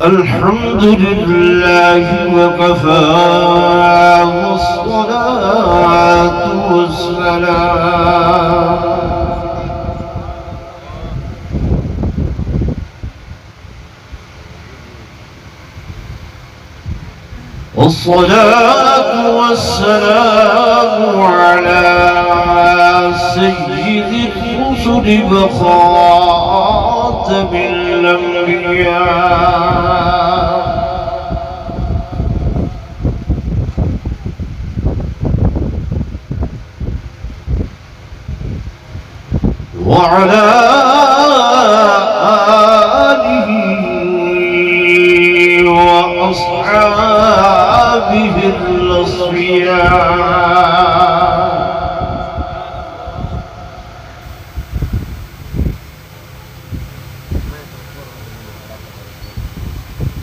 الحمد لله وكفى والصلاة والسلام على سيد الرسل وخاتم الأنبياء وعلى آله وأصحابه الأصفياء.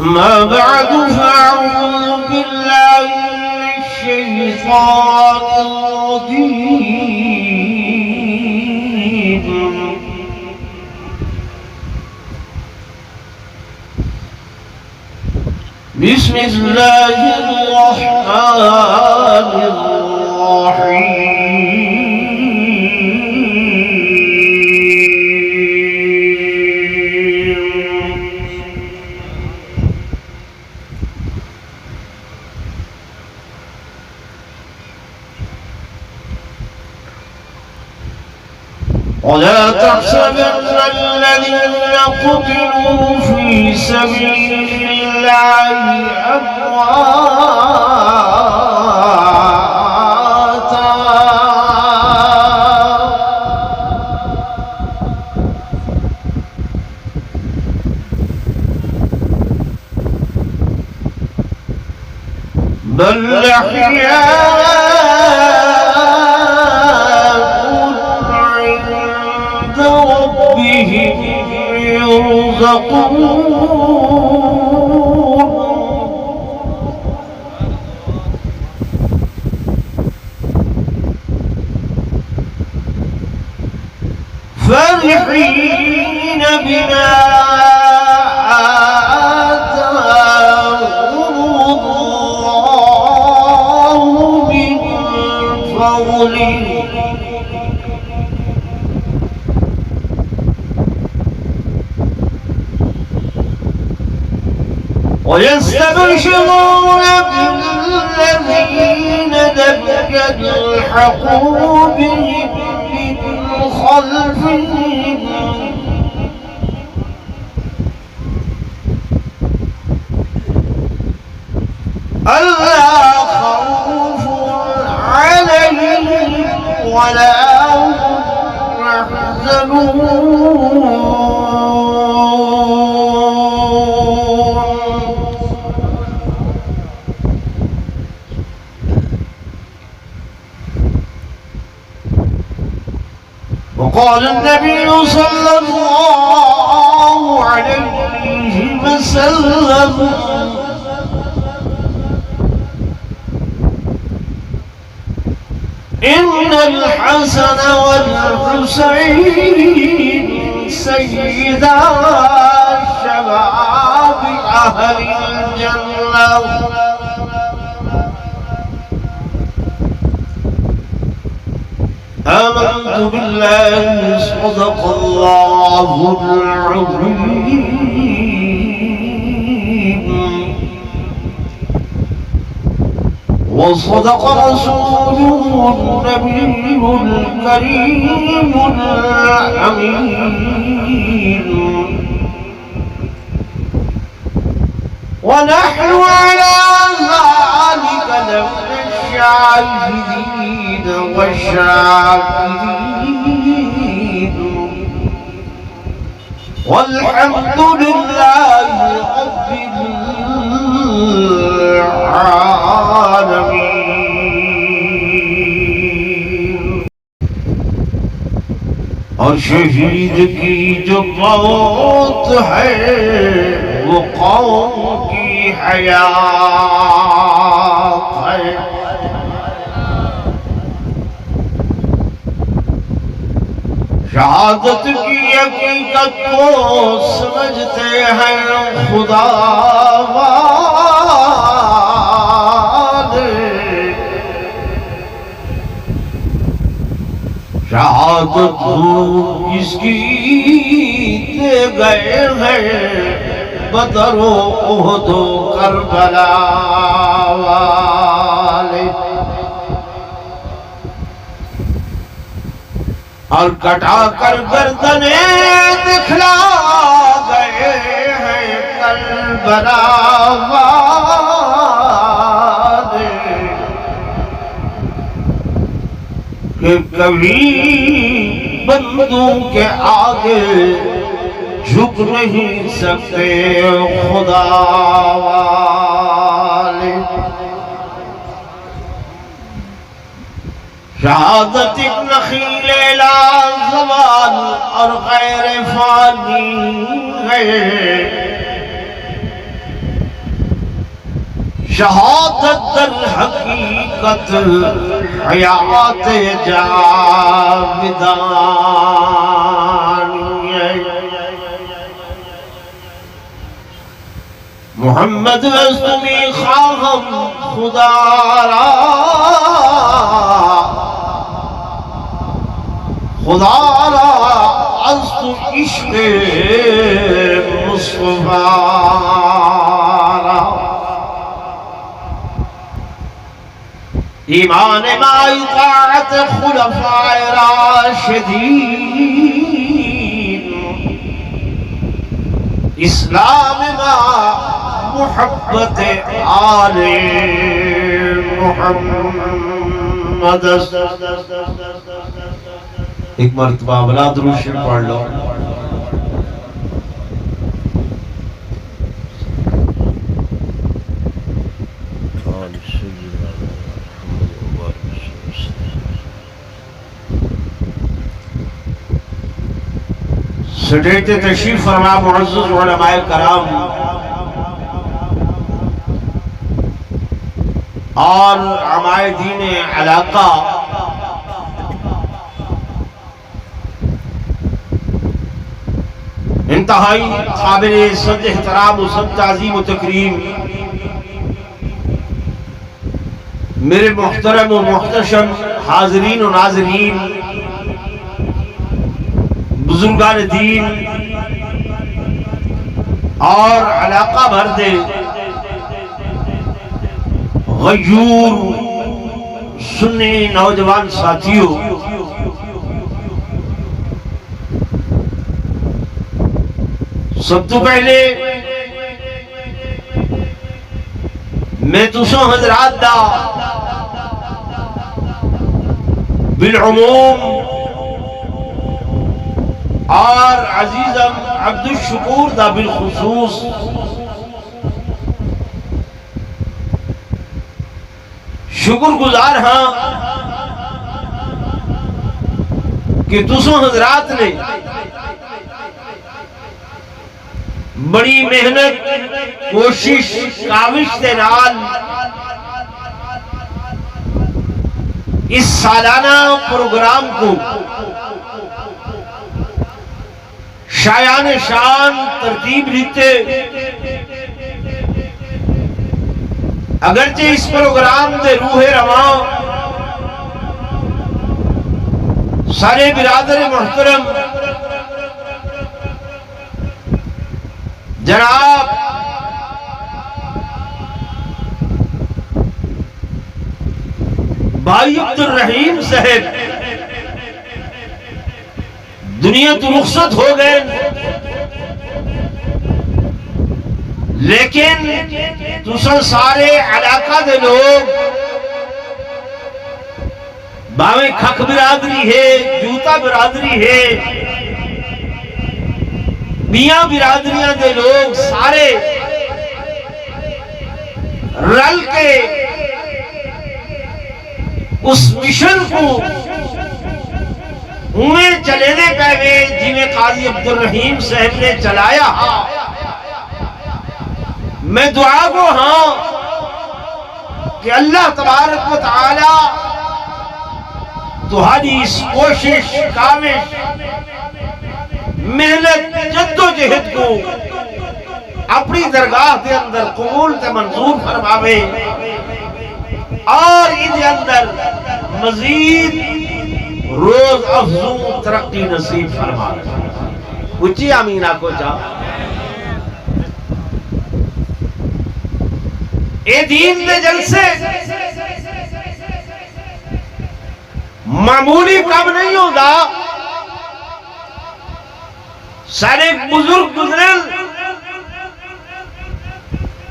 ما بعد فأعوذ بالله من الشيطان الرجيم. بسم الله الرحمن الرحيم. ولا تحسبن الذين قتلوا في سبيل الله أمواتا بل أحياء عند ربهم يرزقون. فرحين بما آتاهم الله من فضله ويستبشرون بالذين لم يلحقوا بهم من خلفهم ألا خوف عليهم ولا هم يحزنون. وقال النبي صلى الله عليه وسلم إن الحسن والحسين سيدا شباب أهل الجنة. آمنت بالله صدق الله العظيم وصدق رسوله النبي الكريم الأمين. ونحن على ذلك من الشاهدين والشاكرين والحمد لله رب العالمين. اور شہید کی جو موت ہے وہ قوم کی حیات ہے. شہادت کی حقیقت کو سمجھتے ہیں خدا والے، شہادت اس کی دے گئے ہیں بدر و احد و کربلا والے، اور کٹا کر گردنیں دکھلا گئے ہیں کربلا والے، کہ کبھی بندوں کے آگے جھک نہیں سکتے خدا والے۔ شہادت ایک نخیل لا زوال اور غیر فانی ہے، شہادت در حقیقت حیات جاودانی ہے۔ محمد رسمی خواہم خدا را، خدا را از تو عشق مصطفیٰ را، ایمان ما اطاعت خلفاء راشدین، اسلام ما محبت آل محمد۔ ایک مرتبہ بلا درود شریف پڑھ لو۔ سٹیج تشریف فرما معزز علماء کرام اور علماء دین علاقہ، انتہائی قابل عزت احترام و سب تعظیم و تکریم میرے محترم و محتشم حاضرین و ناظرین، بزرگان دین اور علاقہ بھر دے غیور سنی نوجوان ساتھیوں، سب تو پہلے میں تسوں حضرات دا بالعموم اور عزیزم عبد الشکور دا بالخصوص شکر گزار ہاں کہ تسوں حضرات نے بڑی محنت کوشش کاوش دے نال اس سالانہ پروگرام کو شایان شان ترتیب دیتے، اگرچہ اس پروگرام دے روح رواں سارے برادر محترم جناب بھائی عبد الرحیم صاحب دنیا تو رخصت ہو گئے، لیکن تساں سارے علاقہ دے لوگ باویں کھک برادری ہے، جوتا برادری ہے، میاں برادریاں دے لوگ سارے رل کے اس مشن کو انہیں چلے دے پہوے جنہیں قاضی عبد الرحیم صاحب نے چلایا۔ میں دعا کو ہاں کہ اللہ تبارک و تعالی تمہاری اس کوشش کاوش محنت جد و جہد کو اپنی درگاہ کے اندر قبول تے منظور فرماوے اور ان اندر مزید روز افزوں ترقی نصیب فرماوے. اچھی آمین آکو چاہ. اے دین دے جلسے معمولی کم نہیں ہوتا. سارے بزرگ گزرن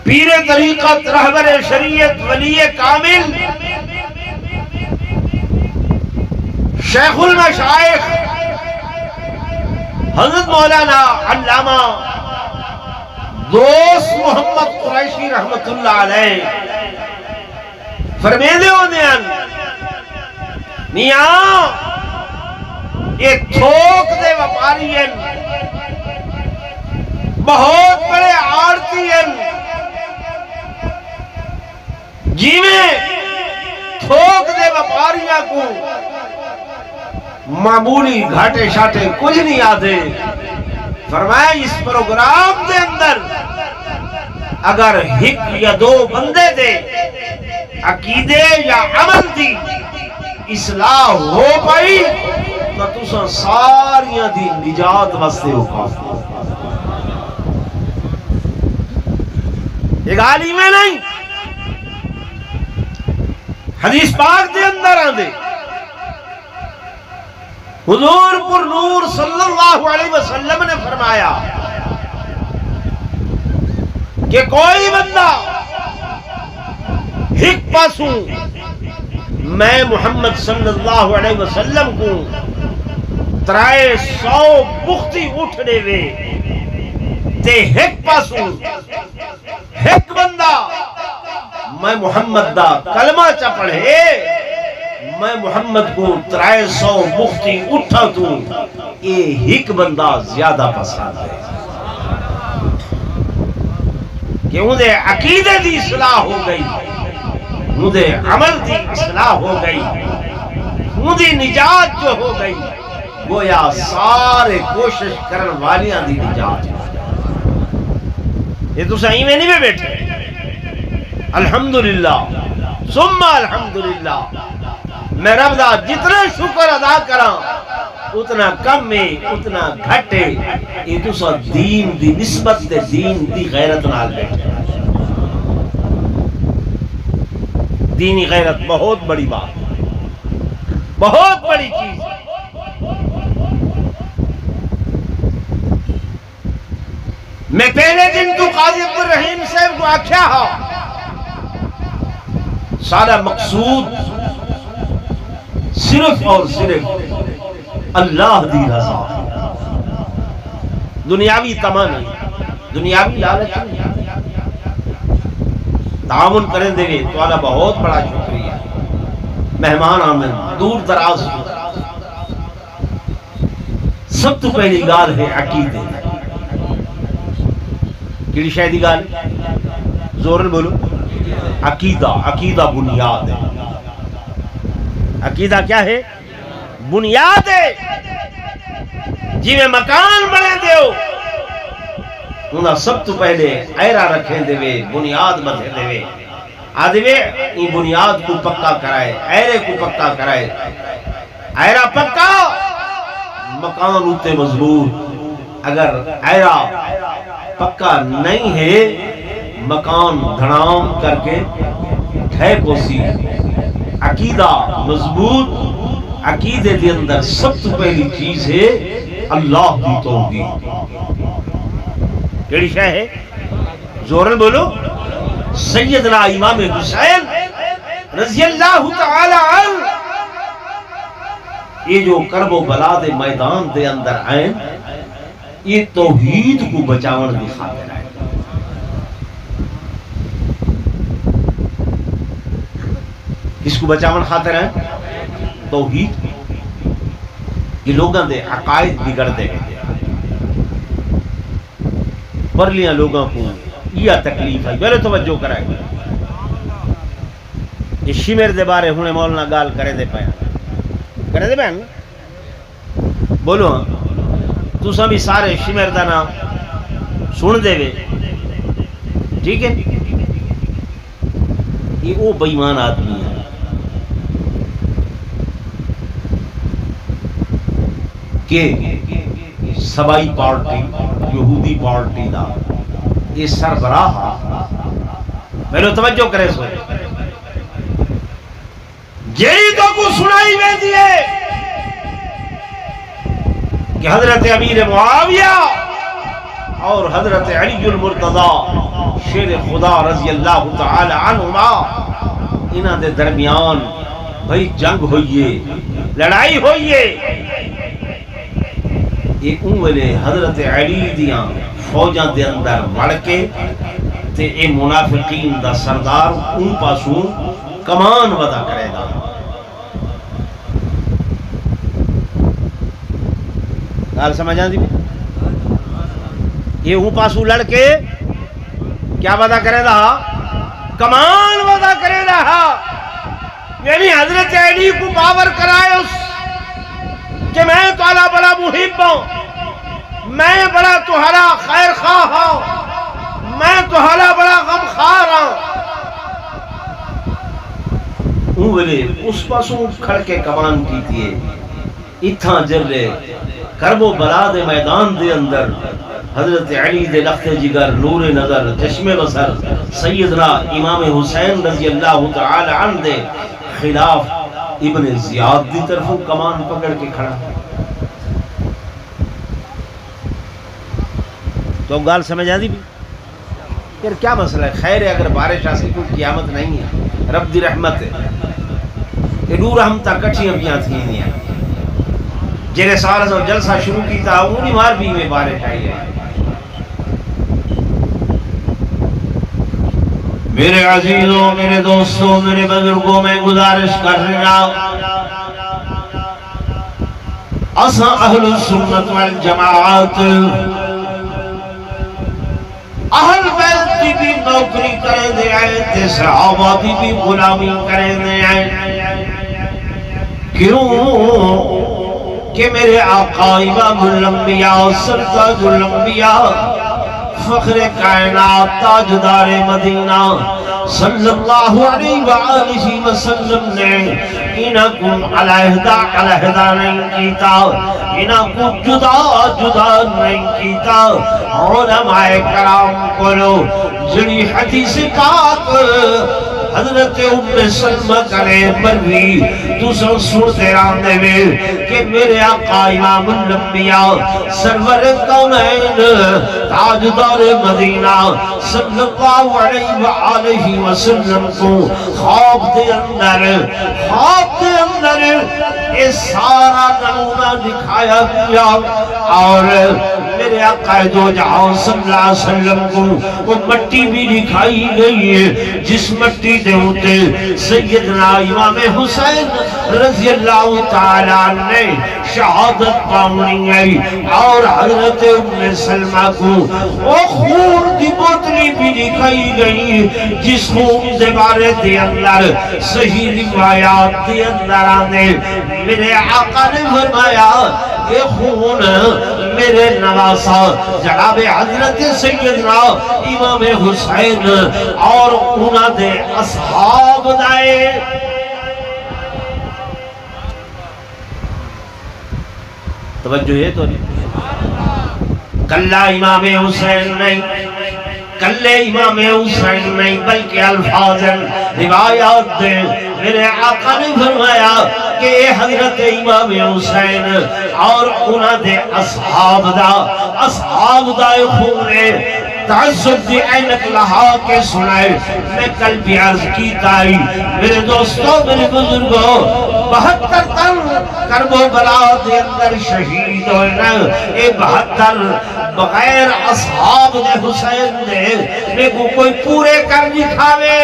پیر طریقت رہبر شریعت ولی کامل شیخ المشائخ حضرت مولانا علامہ دوست محمد قریشی رحمت اللہ علیہ فرمیدے ہونے میاں یہ تھوک دے وپاری ہیں بہت بڑے آڑتی ہیں جی میں تھوک دے وپاریاں کو معمولی گھاٹے شاٹے کچھ نہیں آتے. فرمایا اس پروگرام دے اندر اگر ایک یا دو بندے دے عقیدے یا عمل دی اصلاح ہو پائی تو تساں ساریاں دی نجات واسطے ہو کافی. ایک عالم میں نہیں حدیث پاک دے اندر آندے حضور پر نور صلی اللہ علیہ وسلم نے فرمایا کہ کوئی بندہ ایک پاسوں میں محمد صلی اللہ علیہ وسلم کو 300 بختی اٹھنے وے تے ایک پاسوں ایک بندہ میں محمد دا کلمہ چا پڑھے میں محمد کو 300 مختی اٹھا تو یہ ایک بندہ زیادہ پسند ہے کہ انہیں عقیدے دی اصلاح ہو گئی انہیں عمل دی اصلاح ہو گئی انہیں نجات جو ہو گئی گویا سارے کوشش کرن والیاں دی نجات. یہ تو صحیح میں نہیں بیٹھے الحمدللہ ثم الحمدللہ. میں رب دا جتنا شکر ادا کراں اتنا کم میں اتنا گھٹے. یہ تو سا دین دی نسبت دے دین دی غیرت نال بیٹھے. دینی غیرت بہت بڑی بات بہت بڑی چیز. میں پہلے دن تو قاضی عبدالرحیم صاحب کو آکھیا ہاں سارا مقصود صرف اور صرف اللہ دی رضا دنیاوی تمنا نہیں دنیاوی لالچ نہیں. تعاون کریں دے توالا بہت بڑا شکریہ. مہمان آمد دور دراز سب تو پہلی گال ہے عقیدے. کیڑی شاید گال زورن بولو. عقیدہ عقیدہ بنیاد ہے. عقیدہ کیا ہے؟ بنیاد ہے. جی میں مکان بنے دیو انہاں سب تو پہلے ایرا رکھیں دے بنیاد بدھے دے آدھے یہ بنیاد کو پکا کرائے ایرے کو پکا کرائے. ایرا پکا مکان ہوتے مضبوط. اگر ایرا پکا نہیں ہے مکان دھڑام کر کے ٹھے کو سی. عقیدہ مضبوط. عقیدے دے اندر سب تو پہلی چیز ہے اللہ دی توحید. کیڑی شے ہے؟ زورن بولو. سیدنا امام حسین رضی اللہ تعالی عنہ یہ جو کرب و بلا دے میدان دے اندر آئیں یہ توحید کو بچاون دی خاطر آئے. کس کو بچاون خاطر ہے؟ توحید. یہ لوگاں دے عقائد بگڑ دے گئے پرلیاں لوگاں کو یہ تکلیف ہے. میرے توجہ کرائے یہ شمیر دے بارے ہونے مولانا گال کرے دے پایا کرے دے پایا بولو. ہاں تساں بھی سارے شمر دا نام سن دے وے ٹھیک ہے یہ وہ بےمان آدمی ہے کہ سبائی پارٹی یہودی پارٹی دا یہ سربراہ میرے توجہ کرے سو جیڑی تو کو سنائی ویندی ہے کہ حضرت امیر معاویہ اور حضرت علی المرتضی شیر خدا رضی اللہ تعالی عنہما انہاں دے درمیان بھئی جنگ ہوئیے لڑائی ہوئیے یہ ویلے حضرت علی دیاں فوجاں دے اندر وڑ کے تے اے منافقین دا سردار ان پاسوں کمان ودا کرے گا گال سمجھ آندی یہ ان پاسوں لڑ کے کیا ودا کرے گا کمان ودا کرے رہا یعنی حضرت علی کو باور کرائے اس کہ میں تعالیٰ بڑا محب ہوں میں بڑا تمہارا خیر خواہ ہوں میں تمہارا بڑا غم خار ہوں ویلے اس پاسوں کھڑ کے کمان کی تھی اتھاں جرے کرب و بلا دے میدان دے اندر حضرت علی دے لخت جگر نور نظر چشم بصر سیدنا امام حسین رضی اللہ تعالی عنہ دے خلاف ابن زیاد دی طرفوں کمان پکڑ کے کھڑا تو گال سمجھ آدھی بھی پھر کیا مسئلہ ہے خیر ہے اگر بارش آسی کوئی قیامت نہیں ہے رب دی رحمت ہے کہ نور ہم تک کچھیاں بیاں تھیں نہیں ہیں جنہیں سارا جلسہ شروع کی تھا انہی مار بھی میں بارش آئی ہے میرے عزیزوں میرے دوستوں میرے بزرگوں میں گزارش کر رہا اسا اہل السنت والجماعت اہل بیت کی بھی نوکری کریں دے آئے تے صحابہ بھی غلامی کریں دے آئے کیوں کہ میرے آقا امام الانبیاء سرتاج الانبیاء فخر کائنات تاجدار مدینہ صلی اللہ علیہ وآلہ وسلم نے انکم علیہدہ نہیں کیتا انکم جدا جدا نہیں کیتا علماء کرام کو جڑی حدیث پاک حضرت ام سلمہ کرے مروی دوسروں سنتے راندے میں کہ میرے آقا امام الانبیاء سرور کونین تاجدار مدینہ صلی اللہ علیہ وآلہ وسلم کو خواب دے اندر یہ سارا نمونہ دکھایا گیا اور میرے آقا دو جہاں صلی اللہ علیہ وسلم کو وہ مٹی بھی دکھائی گئی ہے جس مٹی دے ہوتے سیدنا امام حسین رضی اللہ تعالیٰ نے شہادت پاؤنی گئی اور حضرت ام سلمہ کو وہ خون دی بوتلی بھی دکھائی گئی جس خون دے بارے دے اندر صحیح روایات دے اندر آنے میرے آقا نے فرمایا یہ خون میرے نواسا جناب حضرت سیدنا امام حسین اور انہاں دے اصحاب دائے توجہ ہے تو نہیں کلہ امام حسین نہیں کلے امام حسین نہیں بلکہ الفاظ روایات دے میرے آقا نے فرمایا کہ اے حضرت امام حسین اور انہاں دے اصحاب دا خونے تعصب دی اینک لہا کے سنائے میں کل بھی عرض کی تائی میرے دوستوں میرے بزرگوں 72 تن کرب و بلا دے اندر شہید ہوئے اے 72 بغیر اصحاب دے حسین دے میں کو کوئی پورے کر دکھاوے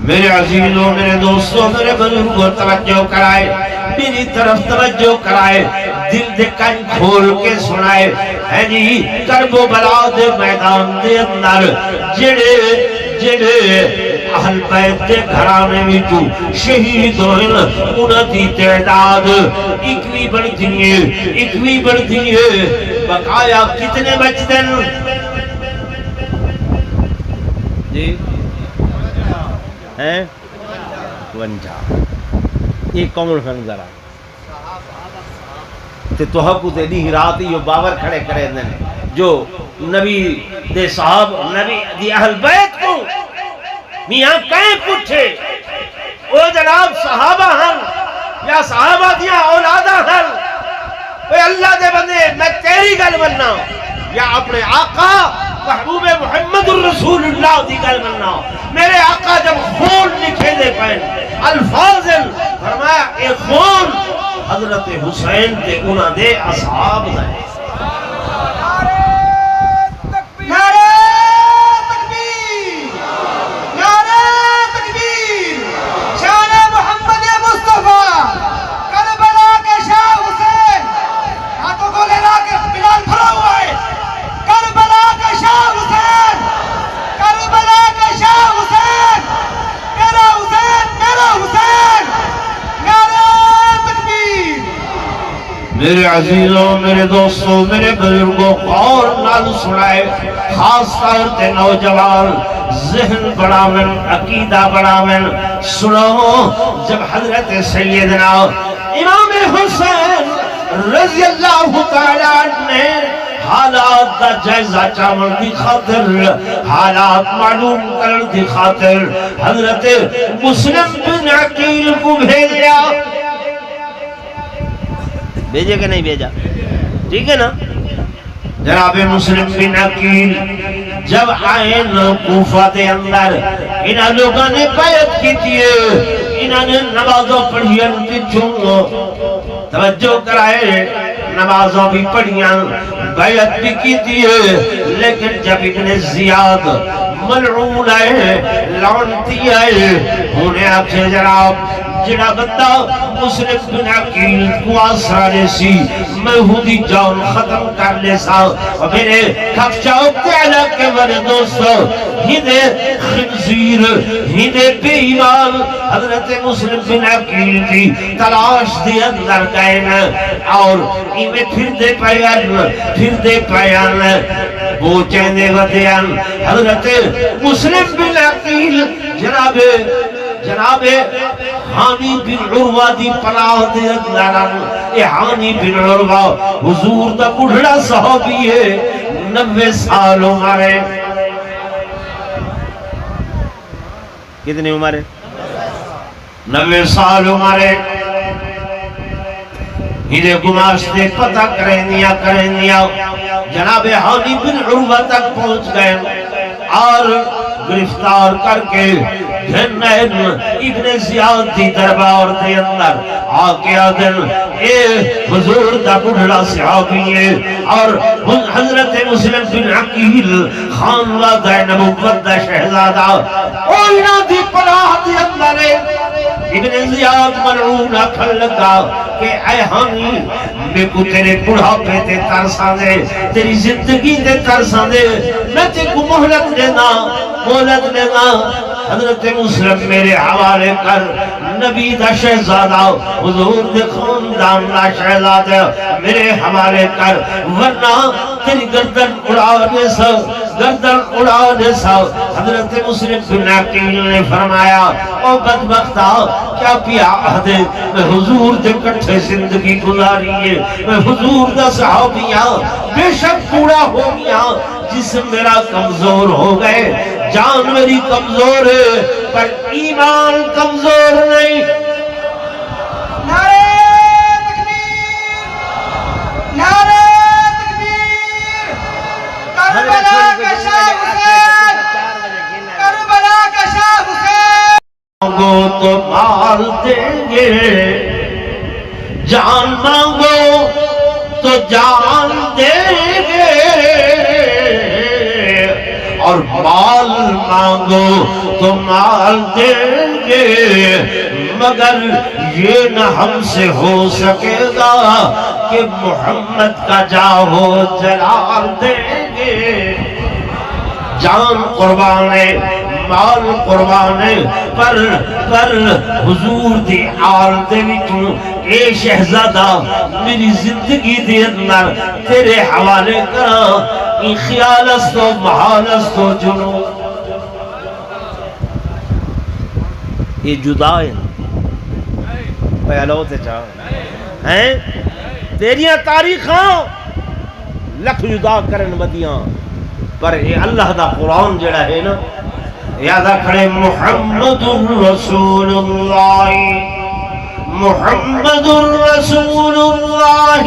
میرے عزیزوں میرے دوستوں میرے بزرگوں توجہ کرائے میری طرف توجہ کرائے دل دے کن کھول کے سنائے ہے جی کرب و بلا دے میدان دے اندر جڑے اہل بیت دے گھرانے وچوں شہید ہوئے انہاں دی تعداد 21 بڑھتی ہے بقایا کتنے بچتے جی ہیں 52 یہ کون سن ذرا تے توہکو تے دی رات یہ باور کھڑے کرے دن جو نبی دے صاحب نبی دی اہل بیت کو میاں کہیں پوچھے او جناب صحابہ ہن یا صحابہ دیا اولادہ ہن اے اللہ دے بندے میں تیری گل مننا یا اپنے آقا محبوب محمد الرسول اللہ دی گل مننا میرے آقا جب خون لکھے دے پہن الفاظ فرمایا اے خون حضرت حسین تے انہاں دے اصحاب دے میرے عزیزوں میرے دوستوں میرے بزرگوں اور نال سنائے خاص طور تے نوجوان ذہن بڑھاون عقیدہ بڑھاون سنو جب حضرت سیدنا امام حسین رضی اللہ تعالیٰ نے حالات دا جائزہ چاول دی خاطر حالات معلوم کرن دی خاطر حضرت مسلم بن عقیل کو بھیجا بھیجے کہ نہیں بھیجا ٹھیک ہے نا جناب مسلم بن عقیل جب آئے کوفہ دے اندر انہاں لوگوں نے بیعت کی تھی انہاں نے نمازوں پڑھیاں پیچھوں توجہ کرائے نمازوں بھی پڑھیاں بیعت بھی کی تھی لیکن جب ابن زیاد ملعون آئے لعنتی آئے انہیں آکھے جناب جڑا بندہ مسلم بن عقیل کو آسرانے سی محودی جان ختم کر لے سا اور میرے کفچاؤ تعالیٰ کے ورے دوستو ہندے خنزیر ہندے بے ایمان حضرت مسلم بن عقیل کی تلاش دے اندر گئے اور ایمیں پھر دے پیان وہ چیندے ودیان حضرت مسلم بن عقیل جناب حانی بن عروہ دی پناہ دے اندران اے حانی بن عروہ حضور دا بڑھڑا صحابی ہے 90 سال عمرے کتنی عمرے 90 سال عمرے ہیرے گماشتے پتہ کریں دیا جناب حانی بن عروہ تک پہنچ گئے اور گرفتار کر کے جنین ابن زیاد دی دربار دے اندر آکے آدن اے حضور دا بڑھڑا صحابی ہے اور حضرت مسلم بن عقیل خانوادہ نبوت دا شہزادہ اوینا دی پناہ دی اندر ابن زیاد ملعون کھل لگا کہ اے حانی میں کو تیرے بڑھاپے تے ترسان دے تیری زندگی تے ترسان دے میں تے کو مہلت لینا حضرت مسلم میرے حوالے کر نبی دا شہزادہ حضور دے خاندان دا شہزادہ میرے حوالے کر ورنہ تیری گردن اڑا دے سا حضرت مسلم بن عقیل نے فرمایا او بدبختہ کیا پیا عہدے میں حضور دے کٹھے زندگی گزاری ہے میں حضور دا صحابیاں بے شک پورا ہو گیا جسم میرا کمزور ہو گئے جان میری کمزور ہے پر ایمان کمزور نہیں نعرہ تکبیر نعرہ تکبیر کربلا کا شاہ حسین کربلا کا شاہ حسین مانگو تو مال دیں گے جان مانگو تو جان دیں گے اور مال مانگو تو مال دیں گے مگر یہ نہ ہم سے ہو سکے گا کہ محمد کا جاہو جلال دیں گے جان قربان مال قربان پر حضور دی آل دے وچوں اے شہزادہ میری زندگی دے اندر تیرے حوالے کراں ای خیال استو محال استو جنو یہ جدا ہے پہلو تے چاہ ہیں تیریاں تاریخاں لکھ جدا کرن ودیاں پر اے اللہ دا قرآن جڑا ہے نا یاد کھڑے محمد رسول اللہ محمد رسول اللہ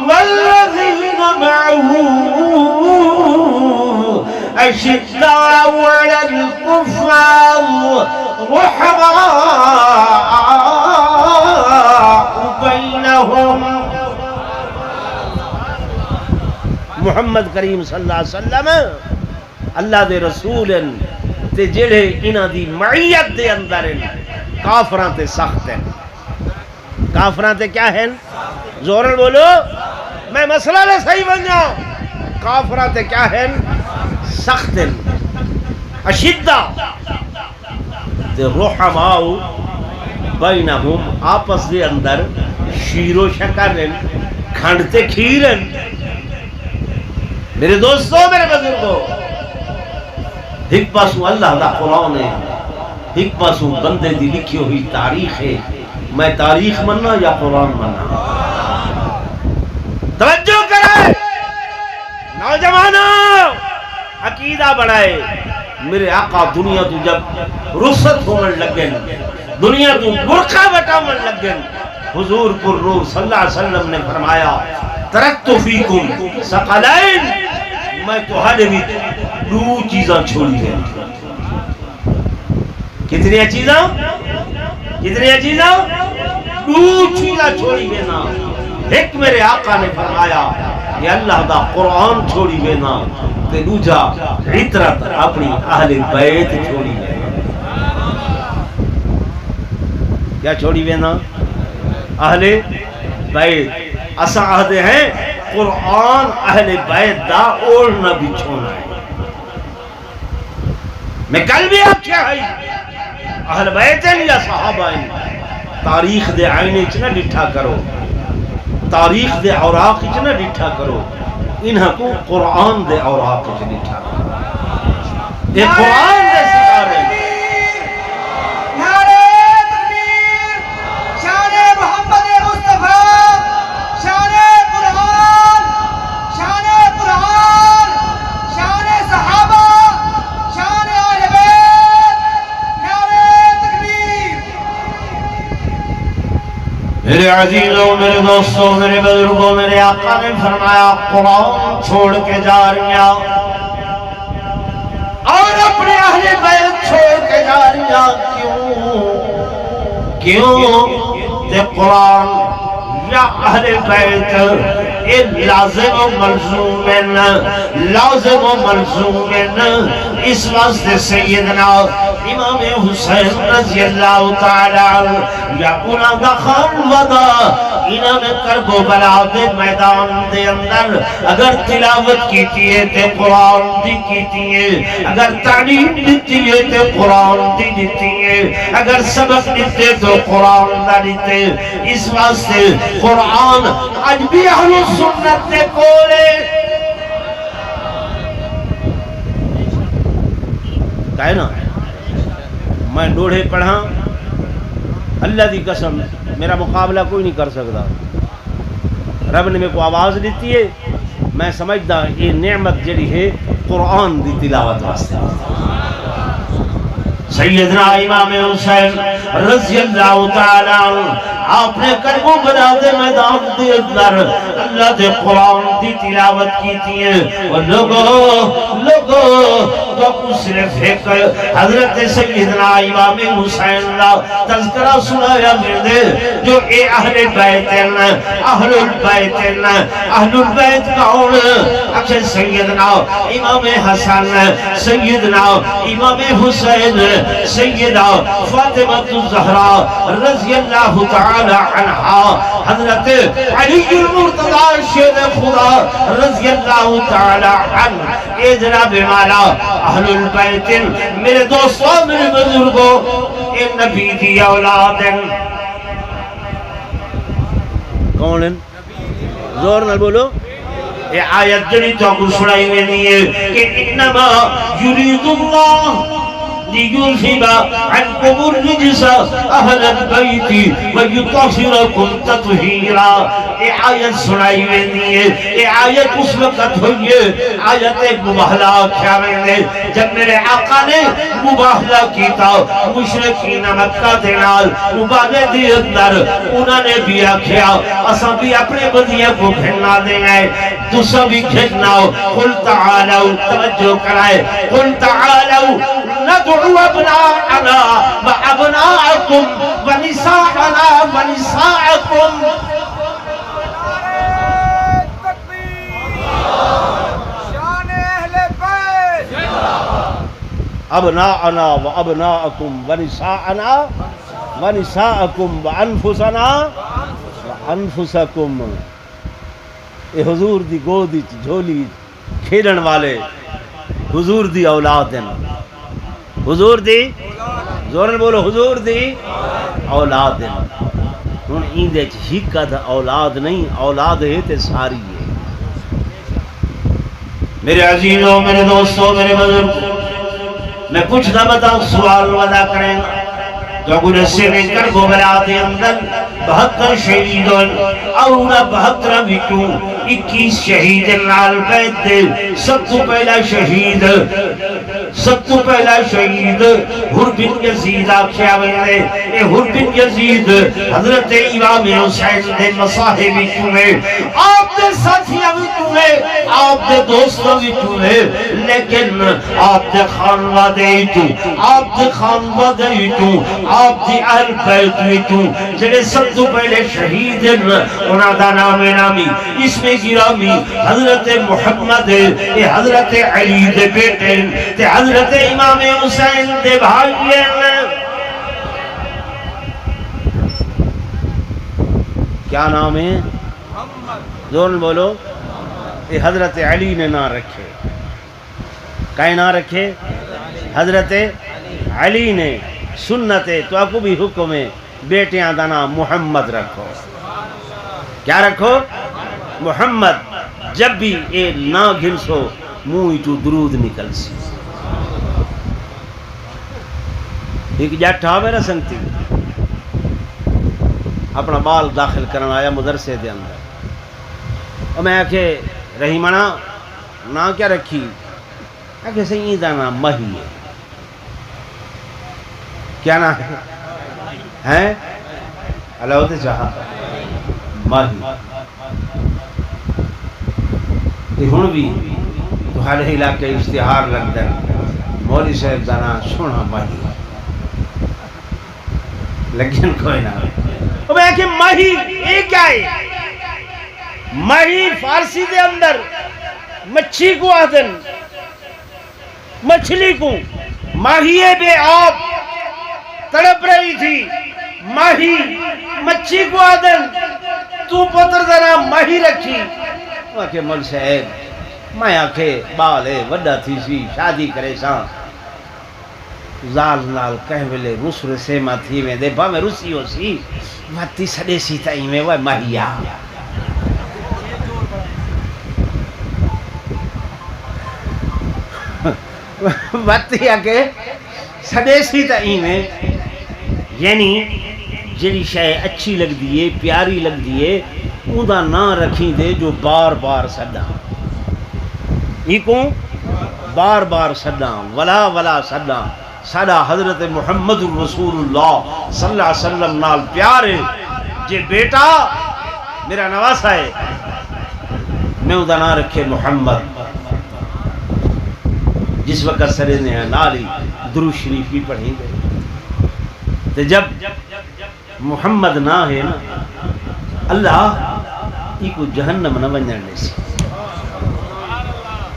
والذین معه اشداء علی الکفار رحماء بینہم محمد کریم صلی اللہ علیہ وسلم اللہ دے رسول تے جڑے انہاں دی معیت دے اندر کافراں تے سخت ہیں کافراں تے کیا ہیں زورن بولو میں مسئلہ لے صحیح بن جاؤں کافراں تے کیا ہیں سخت ہیں اشدہ تے رحماء بینہم آپس دے اندر شیر و شکر ہیں کھنڈ تے کھیر ہیں میرے دوستو میرے بزرگو ایک پاسوں اللہ دا قرآن ہے ایک پاسوں بندے دی لکھی ہوئی تاریخ ہے میں تاریخ مننا یا قرآن مننا توجہ کرے نوجوانوں عقیدہ بڑھائے میرے آقا دنیا تو جب رخصت ہونے لگن دنیا تو برقع بٹاون لگن حضور پر روح صلی اللہ علیہ وسلم نے فرمایا ترکت فیکم ثقلین میں تمہارے بھی دو چیزاں چھوڑی ہیں کتنی چیزاں دو چیزاں چھوڑی ہیں نا ایک میرے آقا نے فرمایا یہ اللہ دا قرآن چھوڑی ہے نا تے دوجا عطرت اپنی اہل بیت چھوڑی ہے کیا چھوڑی ہے نا اہل بیت اسا آہدے ہیں قرآن اہل بیت دا اوڑنا بچھونا ہے میں کل بھی آپ کیا ہے اہل بیت ہیں یا صحابہ ہیں تاریخ دے آئینے چنا ڈٹھا کرو تاریخ دے اوراق چنا ڈٹھا کرو انہاں کو قرآن دے اوراق چنا ڈٹھا کرو یہ قرآن دے ستارے میرے عزیزوں میرے دوستوں میرے بزرگوں میرے آقا نے فرمایا قرآن چھوڑ کے جا رہی ہیں اور اپنے اہل بیت چھوڑ کے جا رہی ہیں کیوں تے قرآن یا اہل بیت یہ لازم و ملزوم اس واسطے سیدنا امام حسین رضی اللہ تعالیٰ یا انہاں دا خانوادہ انہاں نے کرب و بلا دے میدان دے اندر اگر تلاوت کیتی ہے تے قرآن دی کیتی ہے اگر تعلیم دیتی ہے تے قرآن دی دیتی ہے اگر سبق دیتے تو قرآن دا دیتے اس واسطے قرآن آج بھی اہل سنت دے کولے کہے نا میں ڈوڑے پڑھا اللہ دی قسم میرا مقابلہ کوئی نہیں کر سکتا رب نے میرے کو آواز دیتی ہے میں سمجھدا یہ نعمت جڑی ہے قرآن دی تلاوت واسطے سیدنا امام حسین رضی اللہ تعالیٰ آپ نے کربو بنا دے میدان دے اندر اللہ دے قرآن دی تلاوت کی تھی اور لوگوں تو صرف ایک حضرت سیدنا امام حسین اللہ تذکرہ سنایا مردے جو اے اہل بیتن اہل البیت کون اکھر سیدنا امام حسن سیدنا امام حسین سیدہ فاطمہ الزہرا رضی اللہ تعالی عنہا حضرت علی المرتضی شیر خدا رضی اللہ تعالی عنہ، اے جناب والا اہل البیت، میرے دوستوں میرے بزرگوں، اے نبی دی اولاد ہیں۔ کون ہیں؟ زور نہ بولو۔ یہ آیت جڑی تو کو سنائی میں نہیں ہے کہ انما یرید اللہ لیذہب عنکم الرجس اہل البیت ویطہرکم تطہیرا۔ یہ آیت سنائی میں نہیں ہے، یہ آیت اس وقت ہوئی ہے آیت مباہلہ کیا میں نے جب میرے آقا نے مباہلہ کیتا مشرکین مکہ دے نال مباہلے دی اندر انہوں نے بھی آکھیا اساں بھی اپنے بدیاں کو گھننا دیں گے، تسا بھی گھننا ہو۔ قل تعالوا، توجہ کرائے، قل تعالوا ندعو ابناءنا وابناءکم ونساءنا ونساءکم۔ ابناءنا وابناءکم ونساءنا ونساءکم وانفسنا وانفسکم۔ اے حضور دی گودی جھولی کھیلن والے حضور دی اولاد ہیں، حضور دی زورن بولو، حضور دی اولاد ہیں۔ ہن ایندے چ ہکت اولاد نہیں، اولاد ہے تے ساری ہے۔ میرے عزیزوں، میرے دوستوں، میرے بزرگوں، میں کچھ نہ بتاؤں، سوال ودا کریں گا۔ جو گنسے میں کربلا دے اندر 72 شہیدوں اور 72 وچوں 21 شہید نال بیت دے، سب تو پہلا شہید حر بن یزید آکھیا ویندے۔ اے حر بن یزید حضرت امام حسین دے مصاحب وچوں ہے، آپ دے ساتھیاں وچوں ہے، آپ دے دوستاں وچوں ہے، لیکن آپ دے خانوادے وچوں، آپ دے خانوادے وچوں، آپ دی اہل بیت وچوں جڑے سب تو پہلے شہید ہیں انہاں دا نام نامی اسم گرامی حضرت محمد، اے حضرت علی دے بیٹے تے حضرت امام حسین دے بھائی ہیں۔ کیا نام ہے؟ زور بولو۔ اے حضرت علی نے نہ رکھے، کائیں نہ رکھے؟ حضرت علی نے۔ سنت ہے تو آپ کو بھی حکم ہے بیٹیاں دا نام محمد رکھو۔ کیا رکھو؟ محمد۔ جب بھی اے نہ گھنسو منہ تو درود نکل سی۔ ایک جٹھا میرا سنگتی اپنا بال داخل کرنا آیا مدرسے دے اندر، اور میں آکھے رحیمانہ نا کیا رکھی؟ آکھے سیدہ نا مہی ہے۔ کیا نا ہے؟ اللہ ہوتے چاہا ماہی۔ یہ ہون بھی تو حال علاقے اشتہار لگ در مولی صاحب دانا سونا ماہی، لیکن کوئی نہ اب ہے کہ ماہی ایک کیا ہے؟ ماہی فارسی دے اندر مچھی کو آدن، مچھلی کو، ماہی بے آپ تڑپ رہی تھی، ماہی مچھی کو آدن، تو پتر ذرا ماہی رکھی۔ وہ کہ مل صاحب میں آکھے بالے وڈا تھی سی شادی کرے ساں زال نال کہہ ویلے رس رسے ماں تھی میں دے با میں رسی ہو سی واتی سڑے سی تائی میں وہ ماہیا واتی آکے سڑے سی تائی میں، یعنی جڑی شے اچھی لگ دیئے پیاری لگ دیئے اون دا نا رکھیں دے جو بار بار صدا، یہ کون بار بار صدا ولا ولا صدا۔ سادہ حضرت محمد رسول اللہ صلی اللہ علیہ وسلم نال پیارے جے بیٹا میرا نواسا ہے میں اون دا نا رکھے محمد۔ جس وقت سرے نے نالی درود شریف بھی پڑھیں گے تو جب محمد نہ ہے نا اللہ یہ کو جہنم نہ بننے سے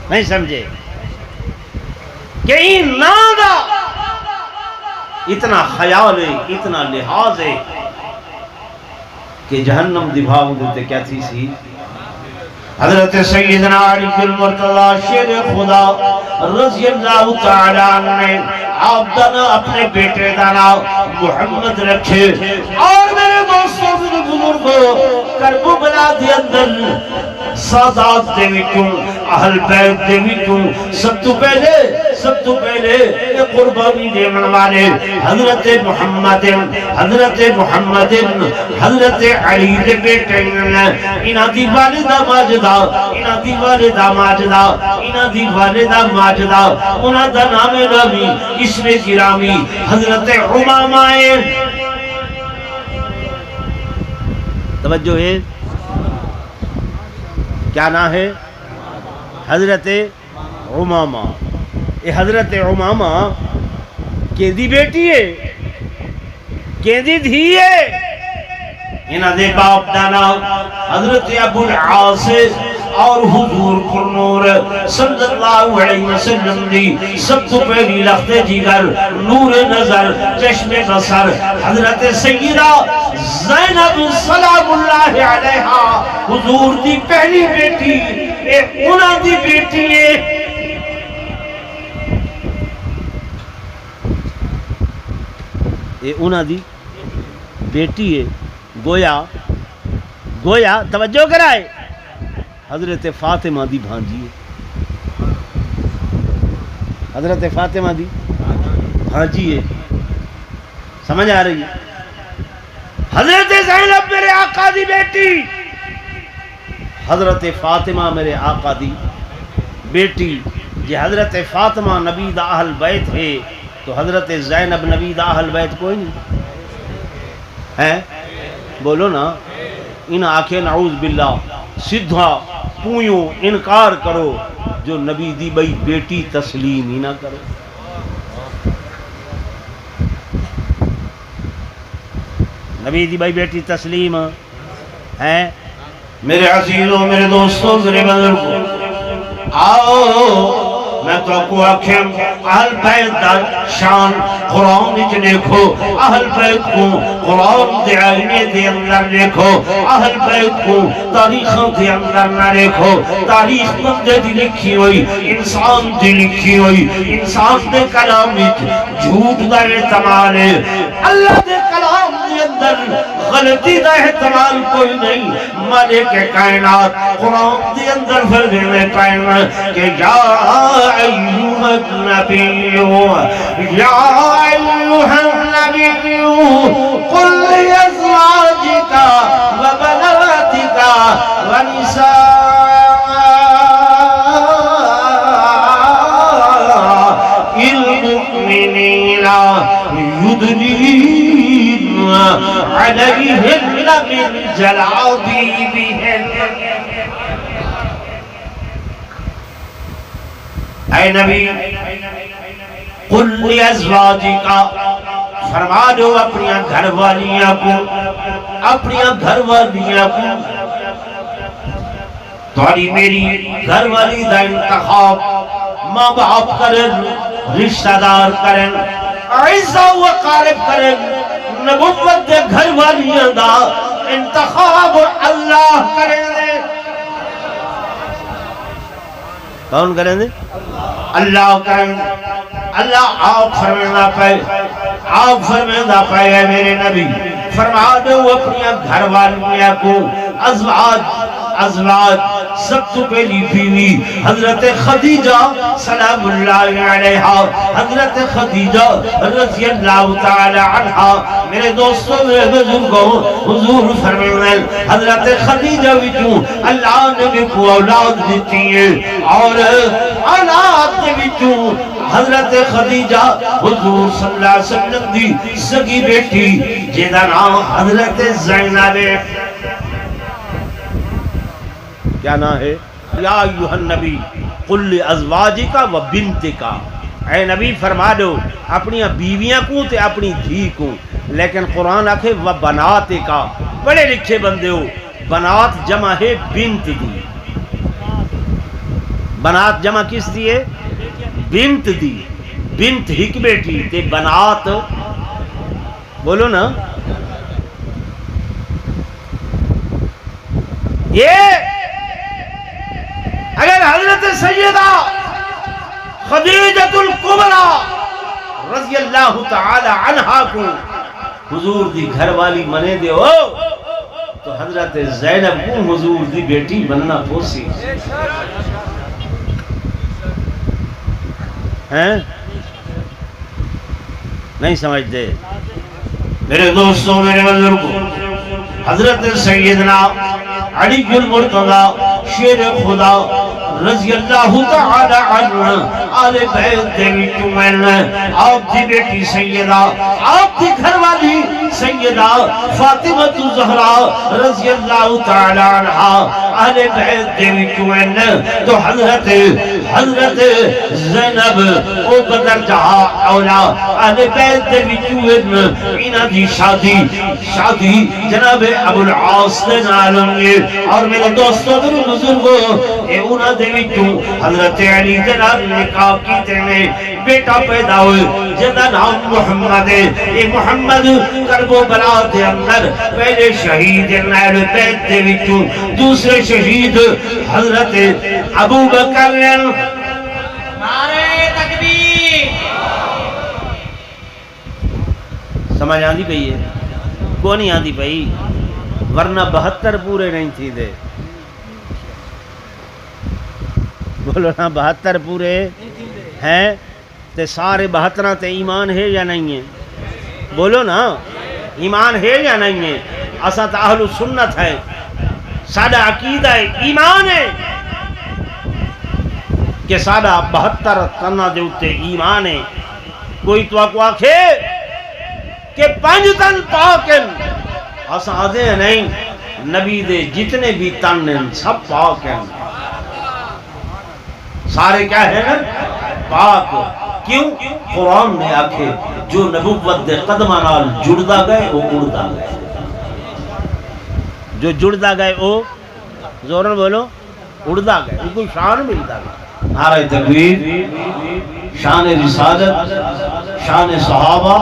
نہیں سمجھے کہ یہ نا دا اتنا خیال ہے اتنا لحاظ ہے کہ جہنم دی بھاؤں دیتے کیا تھی سی حضرت سیدنا علی المرتضی شیر خدا رضی اللہ تعالیٰ عنہ نے آپ دانا اپنے بیٹے دانا محمد رکھے اور میرے دوستوں میرے بزرگوں کربلا دی اندر سادات دے وچوں اہل بیت دے وچوں سب تو پہلے قربانی دینے والے حضرت محمد حضرت علی دے بیٹے انہاں دی والدہ ماجدہ انہاں دا نام نامی اسم گرامی حضرت امامہ توجہ ہے کیا نام ہے حضرت امامہ یہ حضرت امامہ کیندی بیٹی ہے کیندی دھی ہے انہاں دے باپ دا نام حضرت ابو العاص اور حضور پر نور صلی اللہ علیہ وسلم دی سب تو پہلی لخت جگر نور نظر چشم بصر حضرت سیدہ زینب سلام اللہ علیہا حضور دی پہلی بیٹی انہاں دی بیٹی ہے یہ انہاں دی بیٹی ہے گویا توجہ کرائے حضرت فاطمہ دی بھانجی ہے حضرت فاطمہ دی بھانجی ہے سمجھ آ رہی ہے حضرت زینب میرے آقا دی بیٹی حضرت فاطمہ میرے آقا دی بیٹی جی حضرت فاطمہ نبی دا اہل بیت ہے تو حضرت زینب نبی دا اہل بیت کوئی نہیں ہے بولو نا ان آنکھیں نعوذ باللہ سدھا پویوں انکار کرو جو نبی دی بھئی بیٹی تسلیم ہی نہ کرو نبی دی بھئی بیٹی تسلیم ہے میرے عزیزوں میرے دوستوں میرے بزرگوں آؤ میں تو کو اکھم اہل بیت دا شان قرآن وچ دیکھو اہل بیت کو قرآن دے آئینے دے اندر دیکھو اہل بیت کو تاریخوں دے اندر نہ دیکھو تاریخ بندے دی لکھی ہوئی انسان دی لکھی ہوئی انسان دے کلام وچ جھوٹ دا احتمال ہے اللہ دے کلام دے اندر غلطی دا احتمال کوئی نہیں مالک کائنات قرآن دے اندر فرمانے پائنا کہ یا أيها النبي يا أيها النبي قل لأزواجك وبناتك ونساء المؤمنين يدنين عليهن من جلابيبهن اے نبی قل لازواجک فرما دو اپنی گھر والیاں کو تھوڑی میری گھر والی دا انتخاب ماں باپ کرن رشتہ دار کرن عزہ و قارب کرن نبوت دے گھر والیاں دا انتخاب اللہ کرن دے کون کریں دے اللہ کریں اللہ آپ فرمائندہ پائے ہے میرے نبی فرما دو اپنی گھر والیاں کو ازواج سب تو پہلی بیوی حضرت خدیجہ سلام اللہ علیہا حضرت خدیجہ رضی اللہ تعالی عنہ میرے دوستوں میرے بزرگوں حضور فرمائیں حضرت خدیجہ وچوں اللہ نے کو اولاد دیتی ہے اور اولاد کے وچوں حضرت خدیجہ حضور صلی اللہ علیہ وسلم دی سگی بیٹی جیدہ نام حضرت زینب ہے کیا نام ہے یا ایوہ النبی قل لازواجک و بنتک اے نبی فرما دو اپنی بیویاں کو تے اپنی دھی کو لیکن قرآن آکھے و بناتک بڑے لکھے بندے ہو بنات جمع ہے بنت دی بنات جمع کس دی ہے بنت دی بنت ہک بیٹی تے بنات بولو نا یہ اگر حضرت سیدہ خدیجۃ الکبریٰ رضی اللہ تعالی عنہا کو حضور دی گھر والی منے دے ہو تو حضرت زینب کو حضور دی بیٹی بننا پوسی ہیں نہیں سمجھتے میرے دوستوں میرے بزرگوں حضرت سیدنا علی المرتضی شیر خدا رضی اللہ تعالی عنہ آل بیت دے وچوں میں آپ دی بیٹی سیدہ آپ دی گھر والی سیدہ فاطمہ الزہرا رضی اللہ تعالی عنہا آل بیت دے وچوں میں تو حضرت زینب او بدرجہ اولا آل بیت دے وچوں انہاں دی شادی جناب ابو العاص دے نال ہوئی اور میرے دوستوں میرے بزرگوں اے انہاں دے وچوں حضرت علی جناب نکاح کیتے میں بیٹا پیدا ہوئے جدا نام محمد ہے اے محمد کرب و بلا دے اندر پہلے شہید اہل بیت دے وچوں دوسرے شہید حضرت ابو بکر نعرہ تکبیر سمجھ آندی پئی ہے کو نہیں آندی پئی ورنہ 72 پورے نہیں تھی دے بولو نا 72 پورے ہیں تے سارے 72 تے ایمان ہے یا نہیں ہے بولو نا ایمان ہے یا نہیں ہے اسا تا اہل سنت ہے سادہ عقیدہ ہے ایمان ہے کہ سادہ 72 تنہ دے اتے ایمان ہے کوئی تو آکو آکھے کہ 5 تن پاکن اسا آدھے ہیں نہیں نبی دے جتنے بھی تن ہیں سب پاک ہیں سارے کیا ہیں نا پاک کیوں قرآن نے آکھے جو نبوت دے قدمہ نال جڑدا گئے وہ اڑدا گئے جو جڑدا گئے وہ زورن بولو اڑدا گئے ان کو شان ملتا گئے نعرہ تکبیر شان رسالت شان صحابہ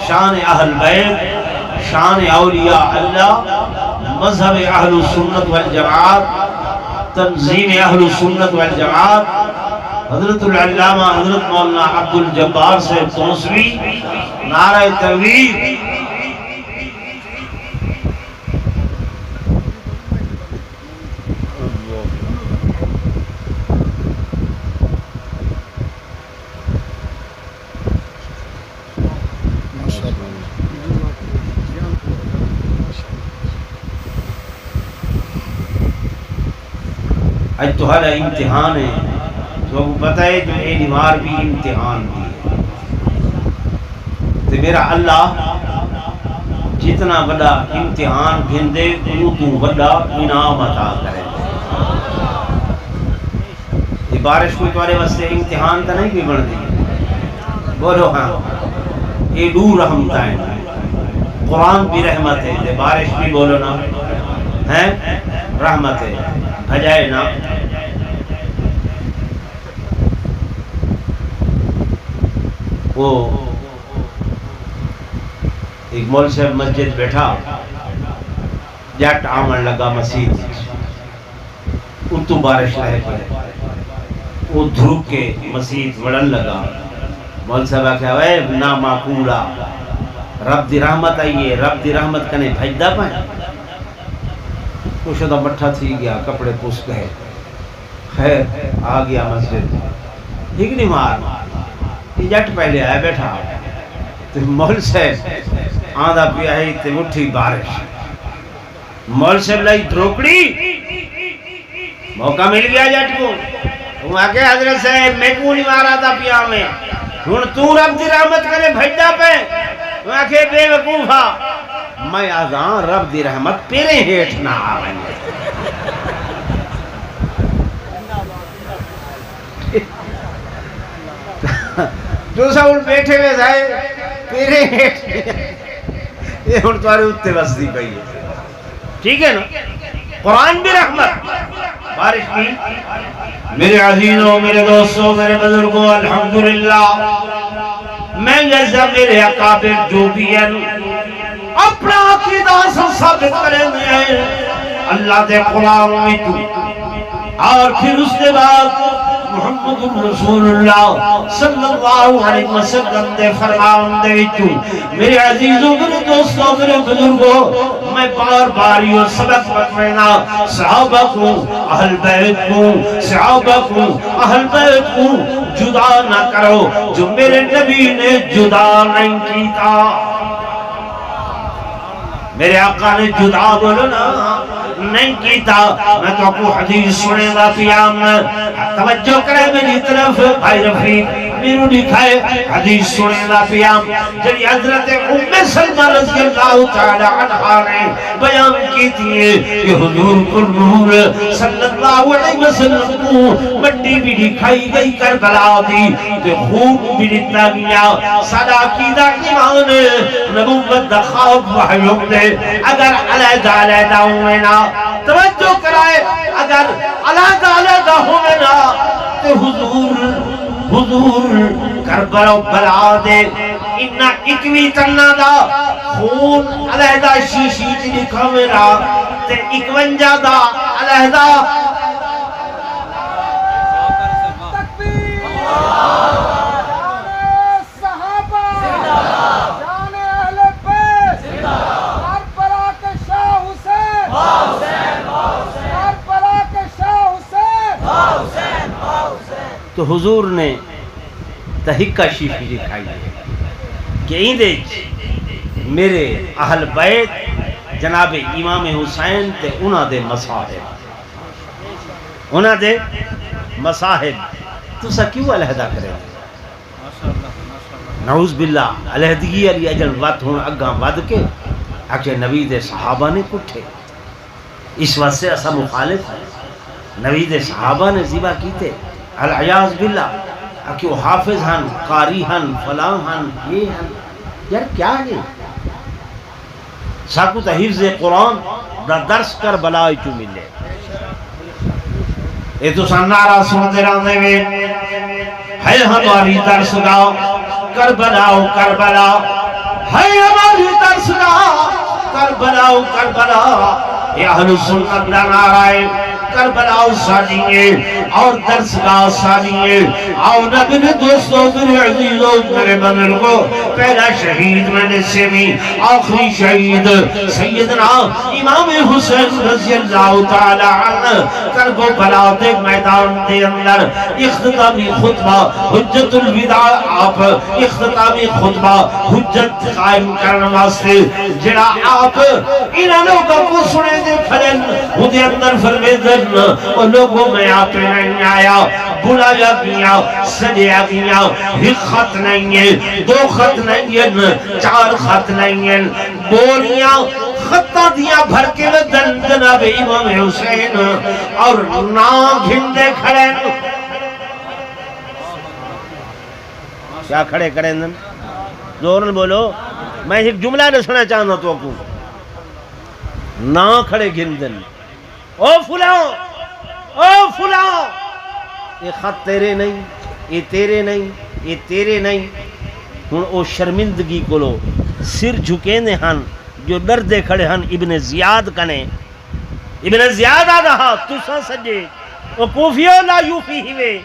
شان اہل بیت شان اولیاء اللہ مذہب اہل سنت والجماعت تنظیم اہل سنت والجماعت حضرت العلامہ حضرت مولانا عبد الجبار سے توسوی نعرہ تکبیر آج تو ہر امتحان ہے تو پتہ ہے جو اے نوار بھی امتحان بھی ہے تو میرا اللہ جتنا بڑا امتحان گھندے انہوں تو بڑا انعام عطا کرے یہ بارش کوئی توارے واسطے امتحان تا نہیں کوئی بڑھ دی بولو ہاں یہ دور رحمت ہے قرآن بھی رحمت ہے بارش بھی بولو نا ہیں رحمت ہے بھجائے نا وہ ایک مول صاحب مسجد بیٹھا جٹ آمن لگا مسجد ان تو بارش رہے پڑے وہ دھروپ کے مسجد وڑن لگا مول صاحب آکھا وے نا معقولا رب دی رحمت آئیے رب دی رحمت کنے بھجدہ پائیں کچھ دا بٹھا تھی گیا کپڑے پوس گئے خیر آ گیا مسجد ٹھیک نہیں مار یہ جٹ پہلے آیا بیٹھا تو مول صاحب آدھا پیا ہے تے مٹھی بارش مول صاحب لائی دروکڑی موقع مل گیا جٹ کو تم آکے حضرت صاحب میں کیوں نہیں مارا تھا پیا میں ہن تو رب دی رحمت کرے بھجدہ پہ تم آکے بے وقوفا میں آزاں رب دی رحمت پیرے ہیٹ نہ آویں جو سا ان بیٹھے ہوئے جائے پیرے ہیٹ یہ ان توارے اتنے بس دی پئی ہے ٹھیک ہے نا قرآن بھی رحمت بارش کی میرے عزیزوں میرے دوستوں میرے بزرگوں الحمدللہ میں جیسا میرے اکابر جو بھی ہیں اپنا عقیدہ سے ثابت کریں گے اللہ دے غلام وچوں اور پھر اس کے بعد محمد رسول اللہ صلی اللہ علیہ وسلم دے فرمان دے وچوں میرے عزیزوں میرے دوستوں میرے بزرگوں میں بار بار یہ سبق بتانا صحابہ کو اہل بیت کو صحابہ کو اہل بیت کو جدا نہ کرو جو میرے نبی نے جدا نہیں کیتا میرے آقا نے جدا بولنا نہیں کیتا میں تو کو حدیث سنے گا پیام توجہ کرے میری طرف بھائی رفیق میرے دکھائے حدیث سنے گا پیام جب حضرت ام سلمہ رضی اللہ تعالی عنہ نے بیان کی تھی کہ حضور کو نور صلی اللہ علیہ وسلم کو مٹی بھی دکھائی گئی کربلا دی کہ خون بھی دکھتا گیا سادہ عقیدہ ایمان نبوت دا خواب وحیوں دے اگر علیحدہ ہوئے نا توجہ کرائے اگر علیحدہ ہوئے نا تو حضور کربلا و بلا دے انہا اکوی تنہ دا خون علیحدہ شیشی چی لکھوے نا تے اکونجہ دا علیحدہ تو حضور نے تحقہ شیشی دکھائی ہے کہ ایندے میرے اہل بیت جناب امام حسین تے انہاں دے مصاحب تو سا کیوں علیحدہ کرے نعوذ باللہ علیحدگی علی اجل وقت ہون اگاں ود کے اکھے نبی دے صحابہ نے کٹھے اس وقت سے اسا مخالف ہے نبی دے صحابہ نے ذبح کیتے العیاذ باللہ کہ وہ حافظ ہن قاری ہن فلاں ہن یہ ہن یار کیا ہے ساکو تا حفظ قرآن دا درس کر بلائی چو ملے اے تو سنارا سنتے رہنے میں ہے ہماری درس گا کربلا ہے ہماری درس گا کربلا یہ اہل سنت دا نعرہ کربلا سانیے اور درسگاہ سانیے اور نبی نے دوستوں میرے عزیزوں میرے بزرگوں پہلا شہید میں نے سمی آخری شہید سیدنا امام حسین رضی اللہ تعالی عنہ کربلا دے میدان دے اندر اختتامی خطبہ حجت الوداع آپ اختتامی خطبہ حجت قائم کرنے واسطے جڑا آپ انہاں لوگوں کو سنے دے کھلن وہ اندر فرمیدن اور لوگوں میں آپ نہیں آیا بلایا گیا سجیا گیا ایک خط نہیں ہے دو خط نہیں ہے چار خط نہیں ہے بولیاں خطہ دیا بھر کے لدن جناب امام حسین اور نا گھندے کھڑے کیا کھڑے کریں دن زورن بولو میں ایک جملہ نسنا چاہنا تو کو نا کھڑے گھندن او فلاں یہ خط تیرے نہیں یہ تیرے نہیں یہ تیرے نہیں ہن او شرمندگی کو لو سر جھکے نے ہن جو ڈردے کھڑے ہن ابن زیاد کنے ابن زیاد آ رہا تسا سجے او کوفیو لا یوفی ہوئے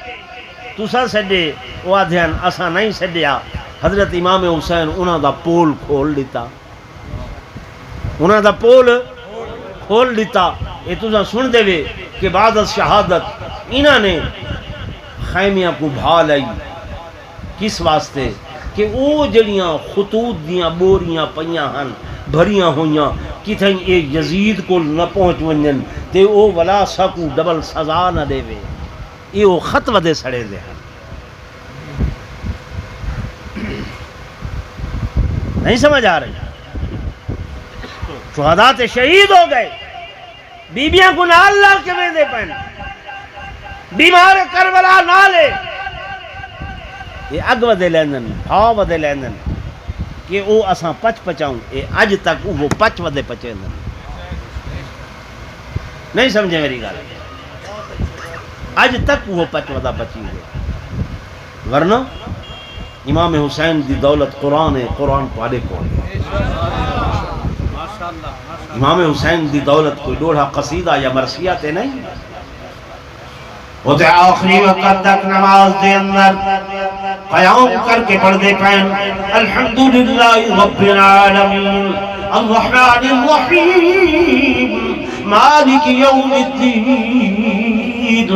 تسا سجے او آدھیان اسا نہیں سجیا حضرت امام حسین انہاں دا پول کھول لیتا انہاں دا پول کھول لیتا یہ تُسا سن دے وے کہ بعد از شہادت انہاں نے خیمیاں کو بھا لائی کس واسطے کہ او جڑیاں خطوط دیاں بوریاں پئیاں ہن بھریاں ہویاں کتھیں اے یزید کو نہ پہنچ ونجن تے او ولا سکو ڈبل سزا نہ دے وے اے او خط ودے سڑے دے ہن نہیں سمجھ آ رہی شہداء تے شہید ہو گئے بیبیاں کو نہ اللہ کے ویدے پہن بیمار کربلا نہ لے یہ اگ ودے لیندن بھاو ودے لیندن کہ او اساں پچ پچاؤں اے اج تک وہ پچ ودے پچے نہیں سمجھے میری گال اج تک وہ پچ ودا پچی ہوئے ورنہ امام حسین دی دولت قرآن ہے قرآن پالے کو امام حسین دی دولت کوئی ڈوڑا قصیدہ یا مرثیہ تے نہیں، وہ تے آخری وقت تک نماز دے اندر قیام کر کے پڑھ دے پین الحمدللہ رب العالمین الرحمن الرحیم مالک یوم الدین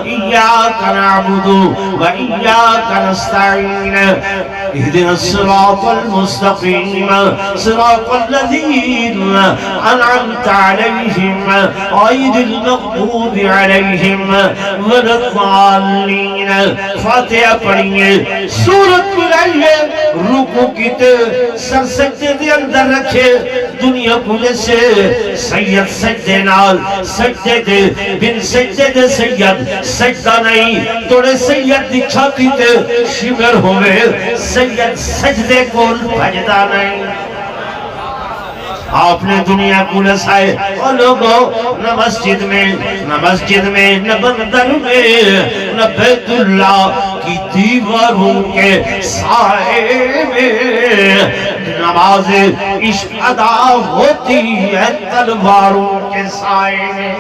ایاک نعبد و ایاک نستعین اهدنا الصراط المستقیم صراط الذین انعمت علیہم غیر المغضوب علیہم ولا الضالین۔ فاتحہ پڑھیے، سورت ملائیے، رکوع کیتے سر سجدے دے اندر رکھے، دنیا بھولے سے سید سجدے نال سجدے دے بن سجدے دے سید سجدہ نہیں، توڑے سید دی چھاتی تے شمر ہوئے، سید سجدے کو بھجدہ نہیں۔ آپ نے دنیا کو لسائے اور لوگوں نہ مسجد میں نہ بندر میں نہ بیت اللہ کی دیواروں کے سائے میں نماز عشق ادا ہوتی ہے تلواروں کے سائے میں۔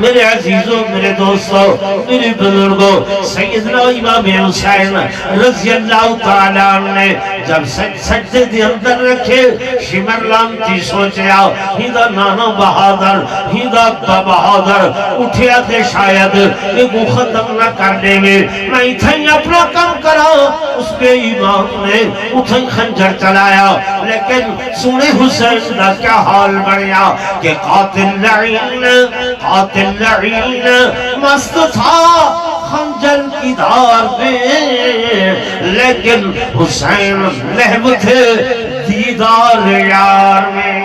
میرے عزیزوں، میرے دوستوں، میرے بزرگوں، سیدنا امام حسین رضی اللہ تعالیٰ عنہ نے جب سجدے دے اندر رکھے، شمر لانتی سوچیا ہیدہ نانا بہادر ہیدہ ابا بہادر اٹھیا دے شاید ایک ختم نہ کرنے میں میں اتھائی اپنا کام کرا۔ اس کے امام نے اتھائی خنجر چلایا، لیکن سنے حسین دا کیا حال بڑھیا کہ قاتل لعین مست تھا خنجر کی دھار میں، لیکن حسین محب تھے دیدار یار میں۔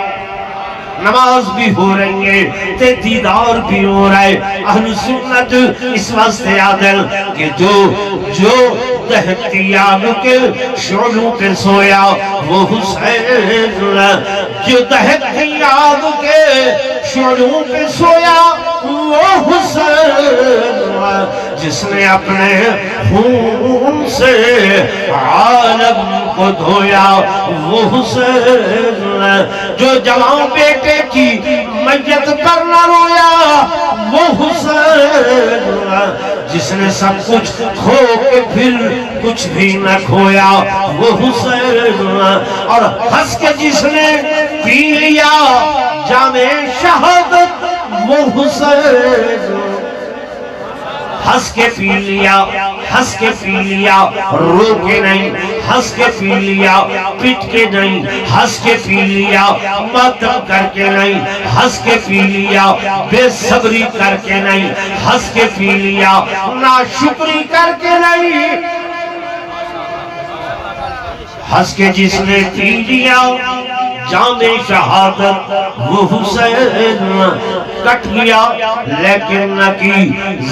نماز بھی ہو رہی ہے تے دیدار بھی ہو رہا ہے۔ اہل سنت اس واسطے عادل کہ جو دہتی آگ کے شعلوں پہ سویا وہ حسین، جو دہتی آگ کے شعلوں پہ سویا وہ حسین، جس نے اپنے خون سے عالم کو دھویا وہ حسین، جو جوان بیٹے کی میت پر نہ رویا وہ حسین، جس نے سب کچھ کھو کے پھر کچھ بھی نہ کھویا وہ حسین، اور ہنس کے جس نے پی لیا جام شہادت وہ حسین، ہنس کے پی لیا رو کے نہیں، ہنس کے پی لیا پٹ کے نہیں، ہنس کے پی لیا ماتم کر کے نہیں، ہنس کے پی لیا بے صبری کر کے نہیں، ہنس کے پی لیا ناشکری کر کے نہیں، ہنس کے جس نے پی لیا جام شہادت وہ حسین، کٹ گیا لیکن نہ کی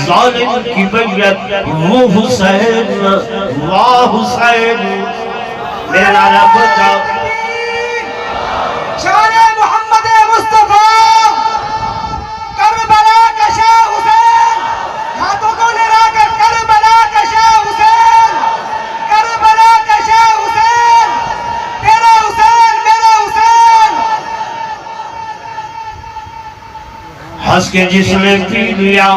ظالم کی بیعت وہ حسین، واہ حسین میرا رب کا شان محمد مصطفیٰ کربلا کا شاہ حسین، ہاتھوں کو لہرا کر کربلا کا شاہ حسین، کربلا کا شاہ حسین، تیرا حسین میرا حسین۔ ہنس کے جس نے پی لیا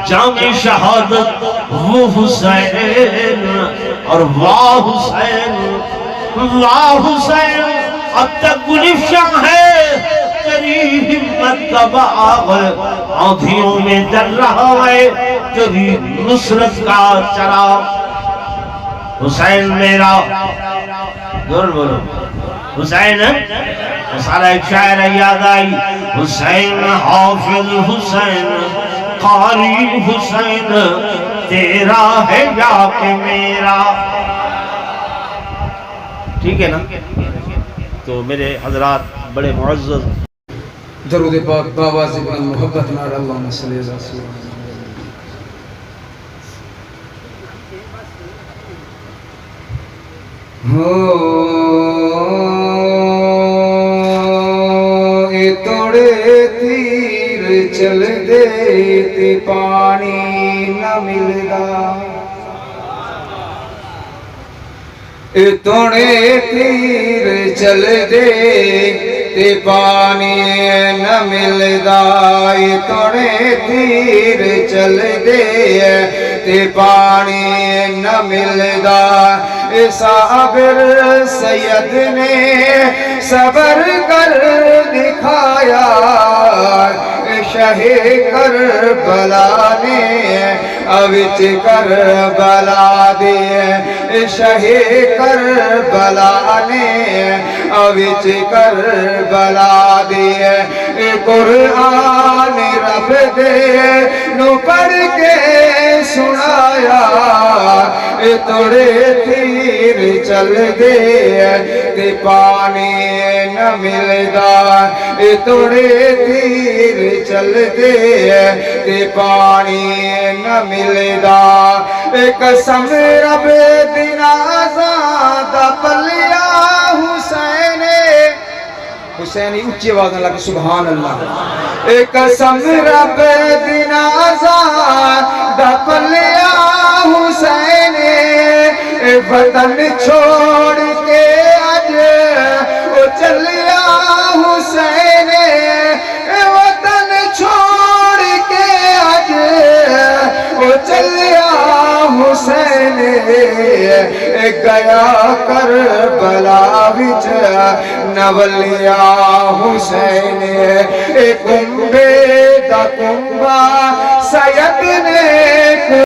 جام شہادت وہ حسین، اور واہ حسین واہ حسین، اب تک گلفشن ہے تیری ہمت کا باغ، آندھیوں میں جل رہا ہے تیری نصرت کا چراغ۔ حسین میرا دور بولو حسین، سارا ایک شاعر یاد آئی، حسین حافظ حسین قاری حسین، تیرا ہے یا کہ میرا۔ ٹھیک ہے نا؟ تو میرے حضرات بڑے معزز، درود پاک باواز بلند محبت نار اللہم صلی اللہ علیہ وسلم۔ اے توڑے تیر چل دے تے پانی نہ ملدا، توڑے تیر چل دے تے پانی نہ ملدا توڑے تیر چل دے تے پانی نہ ملدا صابر سید نے صبر کر دکھایا شاہ کربلا نے اوچ کربلا دے شاہ کربلا نے اوچ کربلا دے قرآن رب دے نو پڑھ کے سنایا توڑے تیر چل دے تے پانی نہ ملدا توڑے تیر چل دے تے پانی نہ ملدا قسم رب دی نازاں دا پلیا حسینی اچھی آواز نہ لگے سبحان اللہ قسم رب دی نازاں دا پلیا حسینی وطن چھوڑ کے اج وہ چلیا حسین وطن چھوڑ کے اج وہ چلیا حسین گیا کربلا وچ نولیا حسین کنبے دا کنبا سید نے